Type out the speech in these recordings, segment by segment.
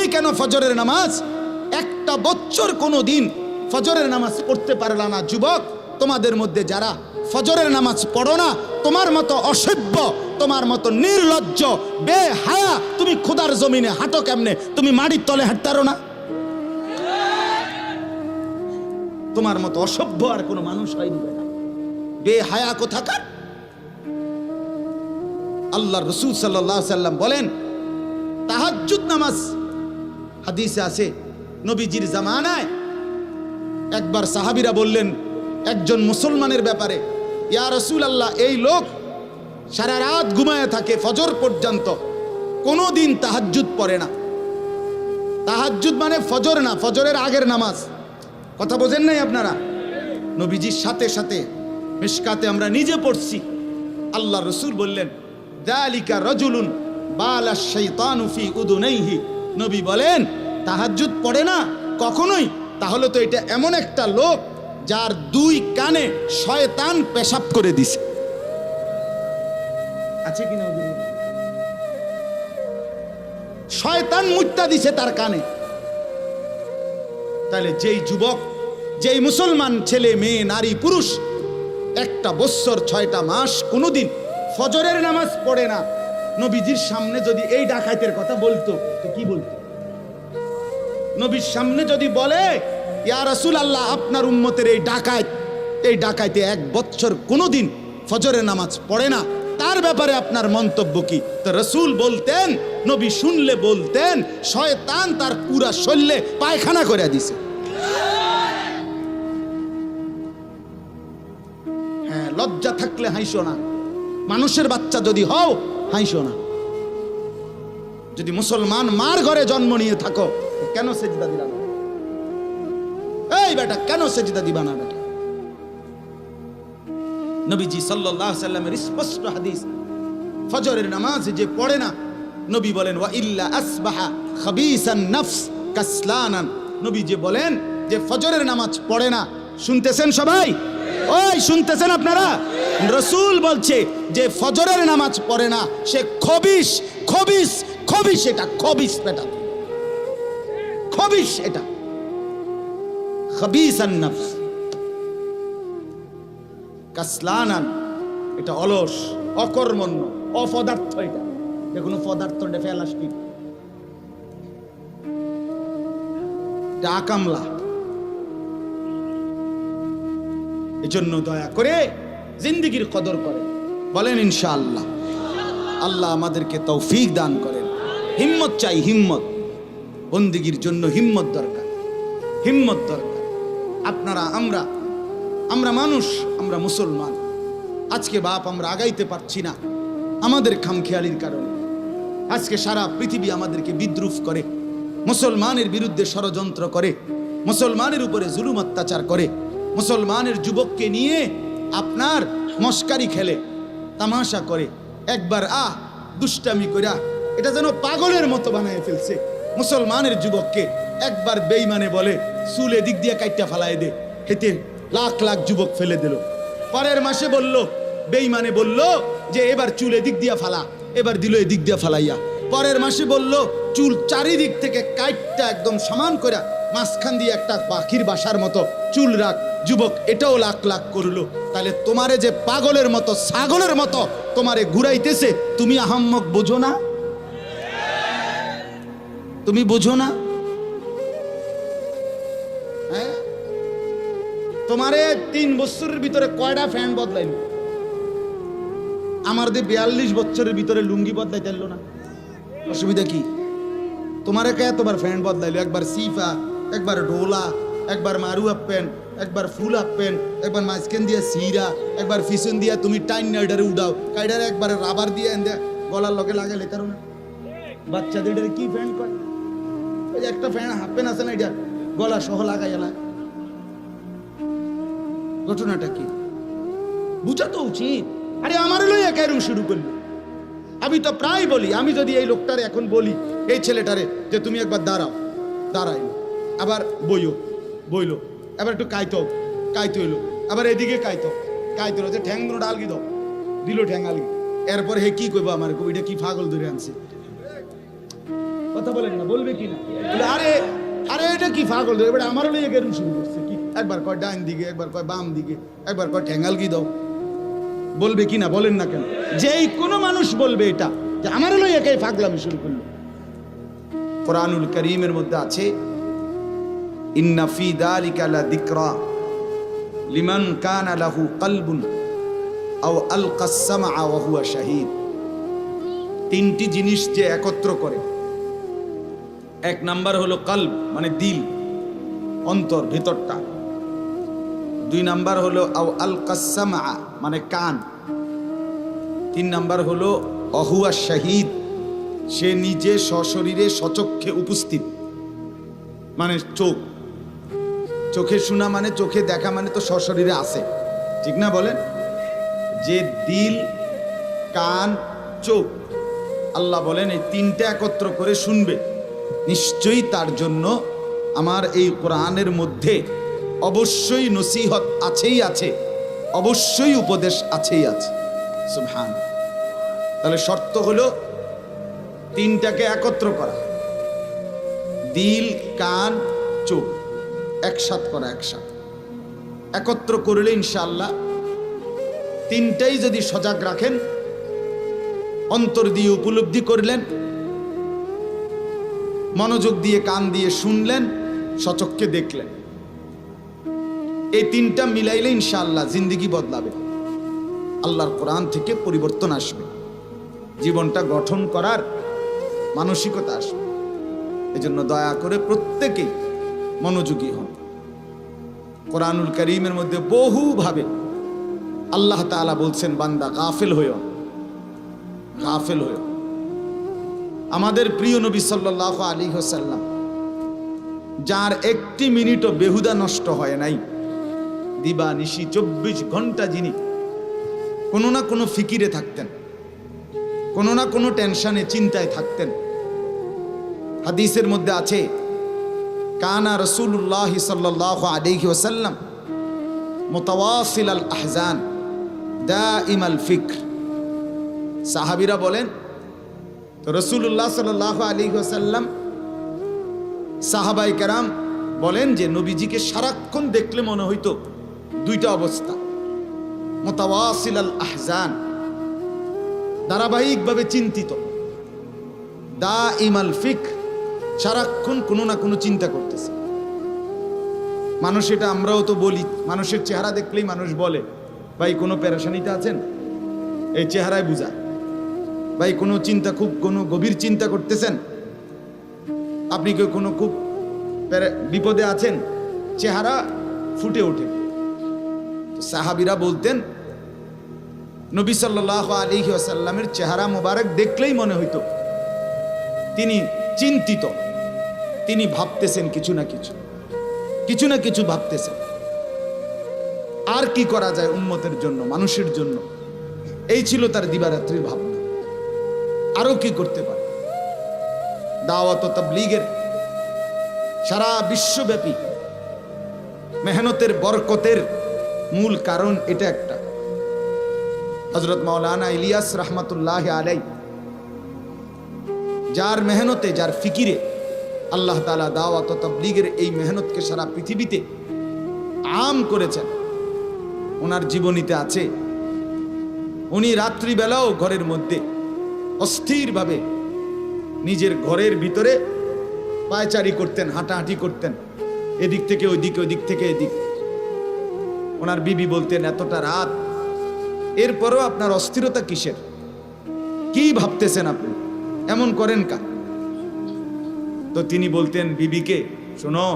তুমি কেন ফজরের নামাজ একটা বছর কোনো দিন ফজরের নামাজ পড়তে পারলা না? যুবক, তোমাদের মধ্যে যারা ফজরের নামাজ পড়ো না, তোমার মতো অসভ্য, তোমার মতো নির্লজ্জ, বেহায়া তুমি খোদার জমিনে হাঁটো কেমনে? তুমি মাটির তলে হাঁটতে পারো না? তোমার মতো অসভ্য আর কোনো মানুষ হয়নি, বেহায়া কোথাকার। আল্লাহর রাসূল সাল্লাল্লাহু আলাইহি সাল্লাম বলেন, তাহাজ্জুদ নামাজ, হাদিসে আছে নবীজির জামানায় একবার সাহাবীরা বললেন একজন মুসলমানের ব্যাপারে, ইয়া রাসূলুল্লাহ, এই লোক সারা রাত ঘুমায় থাকে ফজর পর্যন্ত, কোনো দিন তাহাজ্জুদ পড়ে না। তাহাজ্জুদ মানে ফজর না, ফজরের আগের নামাজ। কথা বোঝেন নাই আপনারা? নবীজির সাথে সাথে মিশকাতে আমরা নিজে পড়ছি, আল্লাহ রাসূল বললেন, যালিকা রাজুলুন বালা শাইতানু ফি উদুনাইহি। নবী বলেন, তাহাজ্জুদ পড়ে না কখনোই, তাহলে তো এটা এমন একটা লোক যার দুই কানে শয়তান পেশাব করে দিছে। আছে কিনা? শয়তান মুত্তা দিছে তার কানে। তাহলে যেই যুবক, যেই মুসলমান ছেলে মেয়ে নারী পুরুষ একটা বছর 6টা মাস কোনোদিন ফজরের নামাজ পড়ে না, নবীজির সামনে যদি এই ডাকাইতের কথা বলতো তো কি বলতো? নবীর সামনে যদি বলে, ইয়া রাসূলুল্লাহ, আপনার উম্মতের এই ডাকাইতে 1 বছর কোনোদিন ফজরের নামাজ পড়ে না, তার ব্যাপারে আপনার মন্তব্য কি? তো রাসূল বলতেন, নবী শুনলে বলতেন, শয়তান তার পুরা শরীরে পায়খানা করে দিছে। হ্যাঁ, লজ্জা থাকলে হাসো না। মানুষের বাচ্চা যদি হও, হাসো না। যদি মুসলমান মার ঘরে জন্ম নিয়ে থাকো, কেন সেজদা দিলা না? এই বেটা, কেন সেজদা দিবা না বেটা? নবীজি সাল্লাল্লাহু আলাইহি সাল্লামের স্পষ্ট হাদিস, ফজরের নামাজ যে পড়ে না, নবী বলেন, ওয়া ইল্লা আসবাহা খাবিসান নফস কাসলানান। নবী যে বলেন যে ফজরের নামাজ পড়ে না, শুনতেছেন সবাই? ওই শুনতেছেন আপনারা? রাসূল বলছে যে ফজরের নামাজ পড়ে না, সে খবিস, খবিস, খবিস, এটা খবিস বেটা, খবিস, এটা খাবিসান নফস কাসলানান, এটা অলস, অকর্মণ্য, অপদার্থ। এটা দেখুন, পদার্থ ফেলাস্টিক, ডাকামলা। এজন্য দয়া করে জিন্দেগির কদর করেন, বলেন ইনশাআল্লাহ। আল্লাহ আমাদেরকে তৌফিক দান করেন। হিম্মত চাই, হিম্মত। বন্দেগীর জন্য হিম্মত দরকার, হিম্মত দরকার। আপনারা, আমরা মানুষ, আমরা মুসলমান। আজকে বাপ আমরা আগাইতে পারছি না আমাদের খামখেয়ালির কারণে। আজকে সারা পৃথিবী আমাদেরকে বিদ্রুপ করে, মুসলমানের বিরুদ্ধে ষড়যন্ত্র করে, মুসলমানের উপরে জুলুম অত্যাচার করে, মুসলমানের যুবককে নিয়ে আপনার মস্কারি খেলে, তামাশা করে, একবার দুষ্টামি কইরা এটা যেন পাগলের মতো বানায় ফেলছে। মুসলমানের যুবককে একবার বেঈমানে বলে চুল এদিক দিয়ে কাইটা ফালায় দে, হেতে লাখ লাখ যুবক ফেলে দিল। পরের মাসে বলল, বেঈমানে বলল যে এবার চুল এদিক দিয়া ফালা, এবার দিল এদিক দিয়া ফালাইয়া। পরের মাসে বলল চুল চারিদিক থেকে কাইটটা একদম সমান করে মাঝখান দিয়ে একটা পাখির বাসার মতো চুল রাখ। যুবক এটাও লাখ লাখ করলো। তাহলে তোমারে যে পাগলের মতো, ছাগলের মতো তোমারে ঘুরাইতেছে, তুমি আহাম্মক বোঝো না? তুমি বোঝো না? হ্যাঁ, তোমারে 3 বছরের ভিতরে কয়টা ফ্যান বদলাইল? আমার দিয়ে 42 বছরের ভিতরে লুঙ্গি বদলাইতে পারলো না। অসুবিধা কি? তোমারে কে এতবার ফ্যান বদলাইলো? একবার সিফা, একবার ডোলা, একবার মারু আপ প্যান্ট, একবার ফুল আপ প্যান্ট, একবার মাঝখান দিয়ে সিরা, একবার পিছন দিয়া তুমি টাইন নাইডারে উড়াও, কাইডারে একবার রাবার দিয়ে এনে গলার লগে লাগাইলে কারণ বাচ্চাদের কি ফ্যান করে? ওই যে একটা ফ্যান হাফ প্যান্ট আছে না, এটা গলা সহ লাগাইলা। ঘটনাটা কি বুঝা তো উচিত। আরে আমার লইয়া কেরম শুরু করলো? আমি তো প্রায় বলি, আমি যদি এই লোকটারে এখন বলি, এই ছেলেটারে যে তুমি একবার দাঁড়াও, দাঁড়াইলো, আবার বইলো, আবার একটু কাইতে হইলো, আবার এদিকে কাইতো যে ঠ্যাং দুটো আলগি দাও, দিল ঠ্যাং আলগি। এরপর হে কি কইবো আমার, কবিটা কি পাগল ধরে আনছে? কথা বলেন না, বলবে কি না? বলে আরে আরে এটা কি পাগল, এবার আমারও লইয়া কেরম শুরু করছে কি, একবার কয় ডাইন দিকে, একবার কয় বাম দিকে, একবার কয় ঠ্যাঙ্গাল কি দাও, বলবে কি না? বলেন না কেন? যেই কোনো মানুষ বলবে এটা যে আমারও লইয়া কে পাগলামি শুরু করলো। কোরআনুল কারীমের মধ্যে আছে ইন্না ফি যালিকা লা যিকরা লিমান কানা লাহু কলবুন আও আলকাস সামআ ওয়া হুয়া শাহীদ। তিনটি জিনিস যে একত্র করে, এক নাম্বার হলো কলব মানে দিল, অন্তর, ভিতরটা। দুই নাম্বার হলো আও আলকাস সামআ মানে কান। তিন নাম্বার হলো ওয়া হুয়া শাহীদ, সে নিজে সশরীরে সচক্ষে উপস্থিত, মানে চোখ, চোখে শোনা মানে চোখে দেখা মানে তো সশরীরে আছে, ঠিক না বলেন? যে দিল, কান, চোখ, আল্লাহ বলেন এই তিনটা একত্র করে শুনবে, নিশ্চয়ই তার জন্য আমার এই কোরআনের মধ্যে অবশ্যই নসিহত আছেই আছে, অবশ্যই উপদেশ আছেই আছে। সুবহান। তাহলে শর্ত হলো তিনটাকে একত্র করা, দিল, কান, চোখ একসাথ করা, একসাথ একত্র করলে ইনশাআল্লাহ তিনটাই যদি সজাগ রাখেন, অন্তর দিয়ে উপলব্ধি করলেন, মনোযোগ দিয়ে কান দিয়ে শুনলেন, সচক্ষে দেখলেন, এই তিনটা মিলাইলে ইনশাআল্লাহ জিন্দেগি বদলাবে, আল্লাহর কোরআন থেকে পরিবর্তন আসবে, জীবনটা গঠন করার মানসিকতা আসবে। এজন্য দয়া করে প্রত্যেকেই মনোযোগী হন। কোরআনুল কারীমের মধ্যে বহুভাবে আল্লাহ তাআলা বলছেন বান্দা গাফিল হইও, গাফিল হইও। আমাদের প্রিয় নবী সাল্লাল্লাহু আলাইহি ওয়াসাল্লাম, যার একটি মিনিটও বেহুদা নষ্ট হয় নাই, দিবা নিশি 24 ঘন্টা যিনি কোনো না কোনো ফিকিরে থাকতেন, কোনো না কোনো টেনশনে চিন্তায় থাকতেন। হাদিসের মধ্যে আছে কানা রাসূলুল্লাহ সাল্লাল্লাহু আলাইহি ওয়াসাল্লাম মুতাওয়াসিল আল আহজান দাইমাল ফিক্র। সাহাবীরা বলেন তো রাসূলুল্লাহ সাল্লাল্লাহু আলাইহি ওয়াসাল্লাম, সাহাবায়ে কেরাম বলেন যে নবীজিকে সারাক্ষণ দেখলে মনে হইতো দুইটা অবস্থা, মুতাওয়াসিল আল আহজান ধারাবাহিকভাবে চিন্তিত, দাইমাল ফিক্র সারাক্ষণ কোনো না কোনো চিন্তা করতেছে। মানুষ, এটা আমরাও তো বলি, মানুষের চেহারা দেখলেই মানুষ বলে ভাই কোনো পেরেশানিতে আছেন, এই চেহারায় বুঝায়। ভাই কোনো চিন্তা, খুব কোনো গভীর চিন্তা করতেছেন, আপনি কেউ কোনো খুব বিপদে আছেন, চেহারা ফুটে ওঠে। সাহাবীরা বলতেন নবী সাল্লাল্লাহু আলাইহি ওয়াসাল্লামের চেহারা মোবারক দেখলেই মনে হইতো তিনি চিন্তিত, তিনি ভাবতেছেন কিছু না কিছু, কিছু না কিছু ভাবতেছেন। আর কি করা যায় উম্মতের জন্য, মানুষের জন্য, এই ছিল তার দিবারাত্রির ভাবনা। আরো কি করতে পারে? দাওয়াত ও তাবলীগের সারা বিশ্বব্যাপী মেহনতের বরকতের মূল কারণ এটা একটা। হযরত মাওলানা ইলিয়াস রাহমাতুল্লাহি আলাইহি, যার মেহনতে, যার ফিকিরে আল্লাহ তাআলা দাওয়াত ও তাবলীগের এই মেহনতকে সারা পৃথিবীতে আম করেছেন, ওনার জীবনীতে আছে উনি রাত্রিবেলাও ঘরের মধ্যে অস্থিরভাবে নিজের ঘরের ভিতরে পায়চারি করতেন, হাঁটাহাঁটি করতেন, এদিক থেকে ওইদিক, ওইদিক থেকে এদিক। ওনার বিবি বলতেন এতটা রাত, এরপরও আপনার অস্থিরতা কিসের? কি ভাবতেছেন আপনি? এমন করেন কা? তো তিনি বলতেন বিবিকে, শোনো,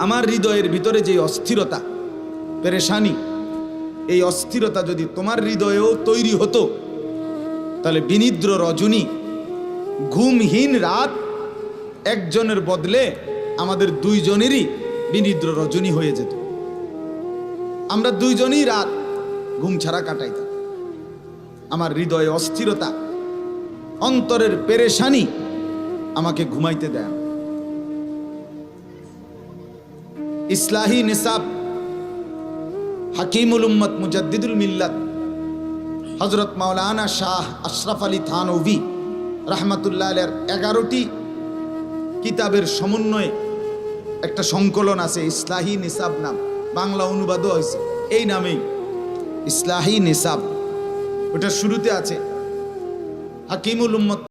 আমার হৃদয়ের ভিতরে যে অস্থিরতা, পেরেশানি, এই অস্থিরতা যদি তোমার হৃদয়েও তৈরি হতো তাহলে বিনিদ্র রজনী, ঘুমহীন রাত একজনের বদলে আমাদের দুইজনেরই বিনিদ্র রজনী হয়ে যেত। আমরা দুইজনই রাত ঘুম ছাড়া কাটাইতাম। আমার হৃদয়ে অস্থিরতা, অন্তরের পেরেশানি আমাকে ঘুমাইতে দেয়। ইসলাহি নিসাব হাকিমুল উম্মত মুজাদ্দিদুল মিল্লাত হযরত মাওলানা শাহ আশরাফ আলী থানভী রহমাতুল্লাহ আলাইহির 11টি কিতাবের সমন্বয়ে একটা সংকলন আছে, ইসলাহি নিসাব নাম, বাংলা অনুবাদও হয়েছে এই নামেই, ইসলাহি নিসাব। ওটার শুরুতে আছে হাকিমুল উম্মত